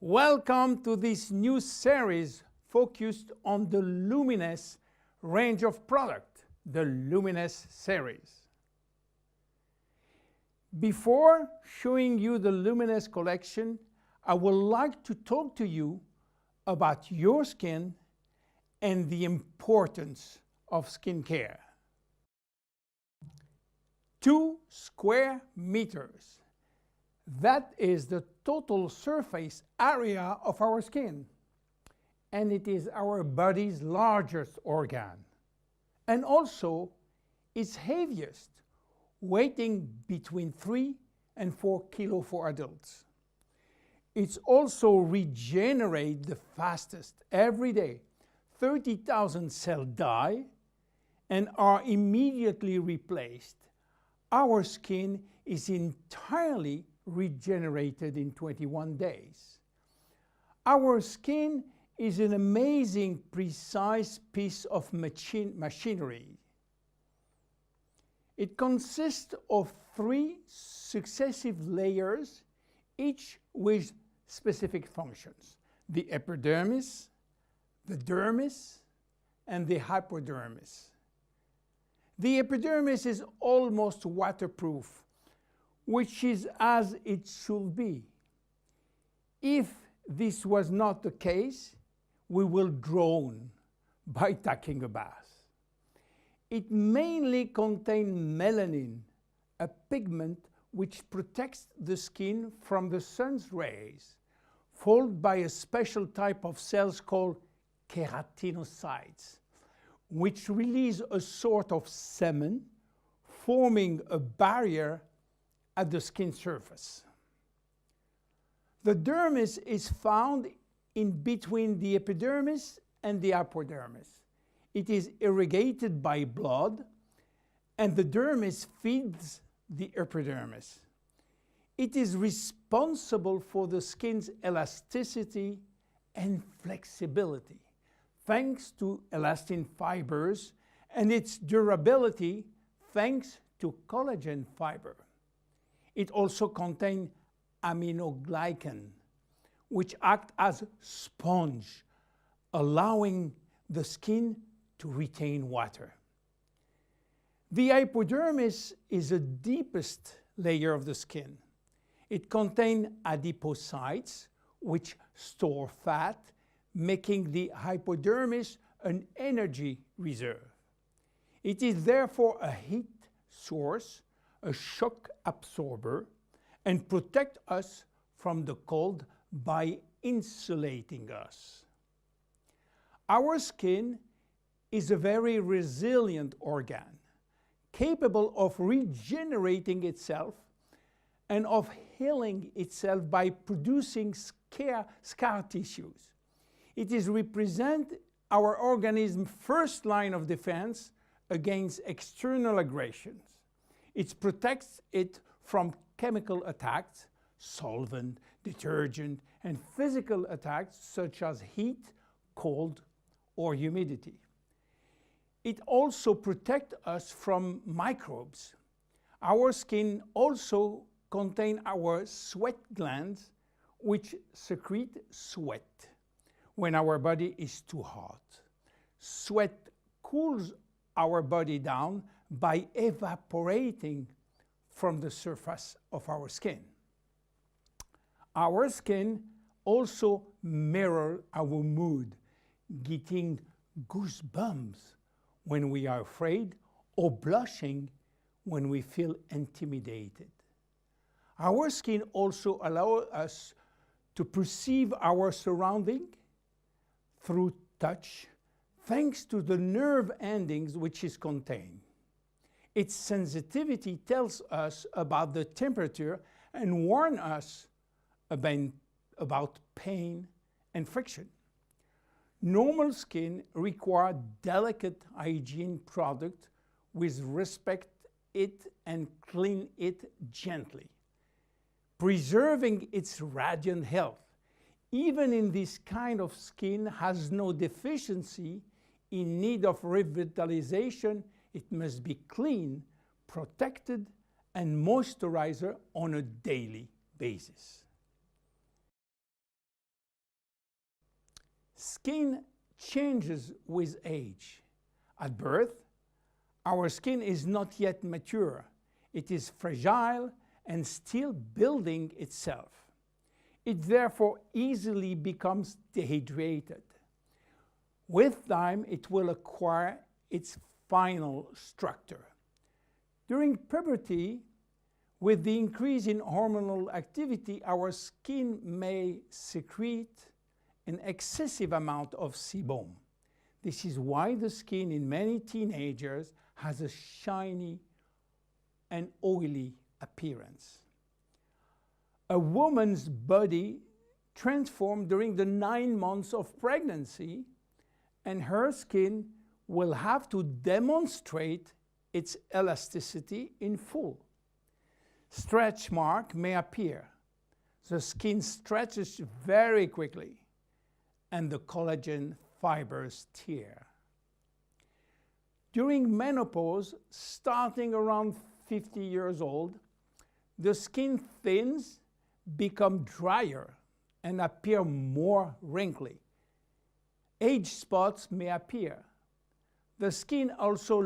Welcome to this new series focused on the Luminous range of product, the Luminous series. Before showing you the Luminous collection, I would like to talk to you about your skin and the importance of skincare. 2 square meters. That is the total surface area of our skin, and it is our body's largest organ, and also its heaviest, weighing between 3 and 4 kilos for adults. It's also regenerates the fastest. Every day, 30,000 cells die and are immediately replaced. Our skin is entirely regenerated in 21 days. Our skin is an amazing, precise piece of machinery. It consists of 3 successive layers, each with specific functions: the epidermis, the dermis, and the hypodermis. The epidermis is almost waterproof, which is as it should be. If this was not the case, we will drown by taking a bath. It mainly contains melanin, a pigment which protects the skin from the sun's rays, followed by a special type of cells called keratinocytes, which release a sort of semen, forming a barrier at the skin surface. The dermis is found in between the epidermis and the hypodermis. It is irrigated by blood, and the dermis feeds the epidermis. It is responsible for the skin's elasticity and flexibility, thanks to elastin fibers, and its durability, thanks to collagen fiber. It also contains aminoglycan, which act as sponge, allowing the skin to retain water. The hypodermis is the deepest layer of the skin. It contains adipocytes, which store fat, making the hypodermis an energy reserve. It is therefore a heat source, a shock absorber, and protect us from the cold by insulating us. Our skin is a very resilient organ, capable of regenerating itself and of healing itself by producing scar tissues. It is represent our organism's first line of defense against external aggressions. It protects it from chemical attacks, solvent, detergent, and physical attacks such as heat, cold, or humidity. It also protects us from microbes. Our skin also contains our sweat glands, which secrete sweat when our body is too hot. Sweat cools our body down by evaporating from the surface of our skin. Our skin also mirrors our mood, getting goosebumps when we are afraid or blushing when we feel intimidated. Our skin also allows us to perceive our surrounding through touch, thanks to the nerve endings which is contained. Its sensitivity tells us about the temperature and warns us about pain and friction. Normal skin requires delicate hygiene product with respect it and clean it gently, preserving its radiant health. Even in this kind of skin has no deficiency in need of revitalization, it must be clean, protected, and moisturized on a daily basis. Skin changes with age. At birth, our skin is not yet mature. It is fragile and still building itself. It therefore easily becomes dehydrated. With time, it will acquire its final structure. During puberty, with the increase in hormonal activity, our skin may secrete an excessive amount of sebum. This is why the skin in many teenagers has a shiny and oily appearance. A woman's body transforms during the 9 months of pregnancy, and her skin will have to demonstrate its elasticity in full. Stretch marks may appear. The skin stretches very quickly, and the collagen fibers tear. During menopause, starting around 50 years old, the skin thins, become drier, and appear more wrinkly. Age spots may appear. The skin also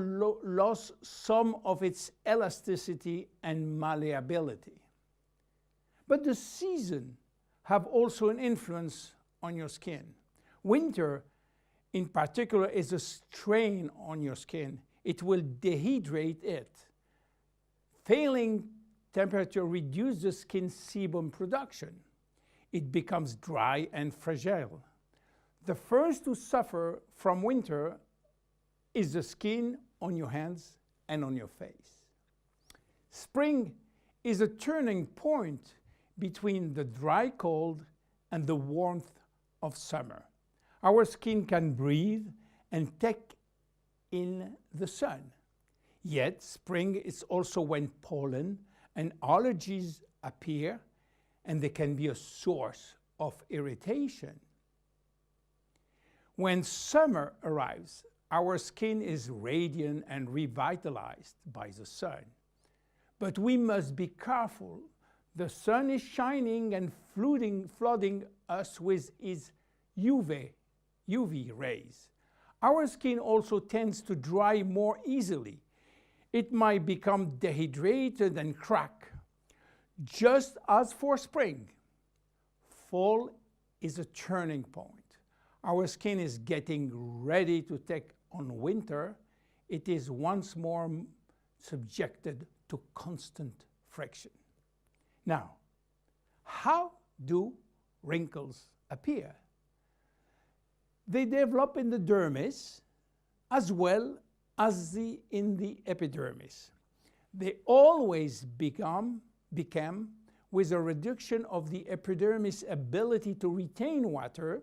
lost some of its elasticity and malleability. But the seasons have also an influence on your skin. Winter, in particular, is a strain on your skin. It will dehydrate it. Failing temperature reduces the skin sebum production. It becomes dry and fragile. The first to suffer from winter is the skin on your hands and on your face. Spring is a turning point between the dry cold and the warmth of summer. Our skin can breathe and take in the sun. Yet spring is also when pollen and allergies appear, and they can be a source of irritation. When summer arrives, our skin is radiant and revitalized by the sun. But we must be careful. The sun is shining and flooding us with its UV rays. Our skin also tends to dry more easily. It might become dehydrated and crack. Just as for spring, fall is a turning point. Our skin is getting ready to take on winter. It is once more subjected to constant friction. Now, how do wrinkles appear? They develop in the dermis as well as in the epidermis. They always became with a reduction of the epidermis' ability to retain water,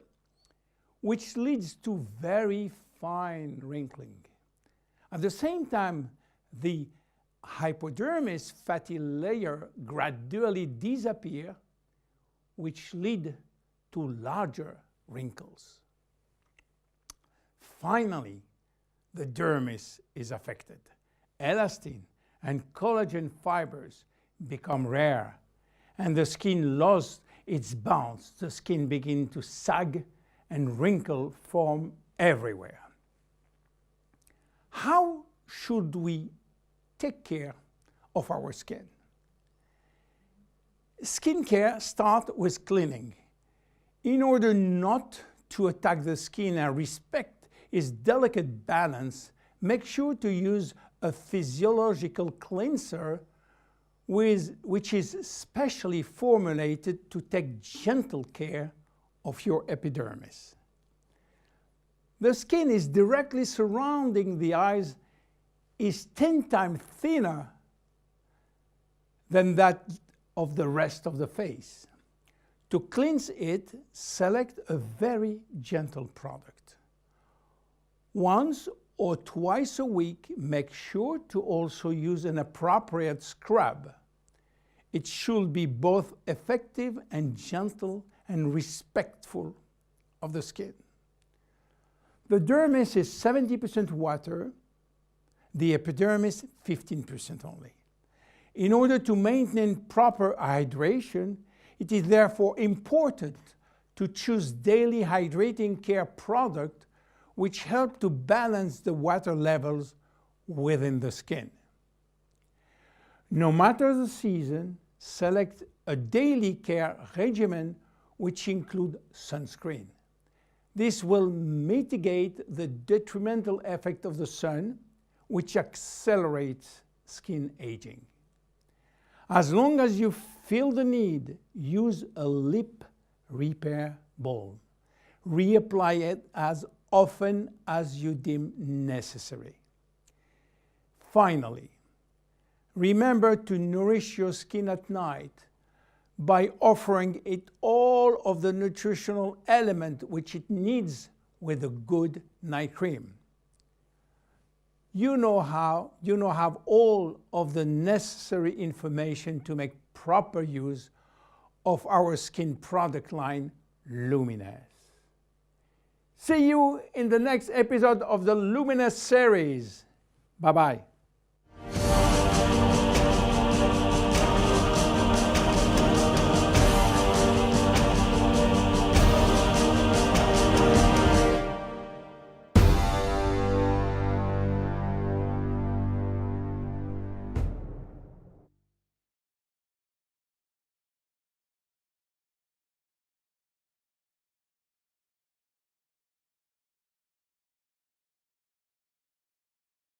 which leads to very fine wrinkling. At the same time, the hypodermis fatty layer gradually disappears, which lead to larger wrinkles. Finally, the dermis is affected. Elastin and collagen fibers become rare, and the skin lost its bounce. The skin begins to sag, and wrinkles form everywhere. How should we take care of our skin? Skincare starts with cleaning. In order not to attack the skin and respect its delicate balance, make sure to use a physiological cleanser which is specially formulated to take gentle care of your epidermis. The skin is directly surrounding the eyes is 10 times thinner than that of the rest of the face. To cleanse it, select a very gentle product. Once or twice a week, make sure to also use an appropriate scrub. It should be both effective and gentle and respectful of the skin. The dermis is 70% water, the epidermis 15% only. In order to maintain proper hydration, it is therefore important to choose daily hydrating care products which help to balance the water levels within the skin. No matter the season, select a daily care regimen which includes sunscreen. This will mitigate the detrimental effect of the sun, which accelerates skin aging. As long as you feel the need, use a lip repair balm. Reapply it as often as you deem necessary. Finally, remember to nourish your skin at night by offering it all of the nutritional element which it needs with a good night cream. You now have all of the necessary information to make proper use of our skin product line, Luminesse. See you in the next episode of the Luminesse series. Bye-bye.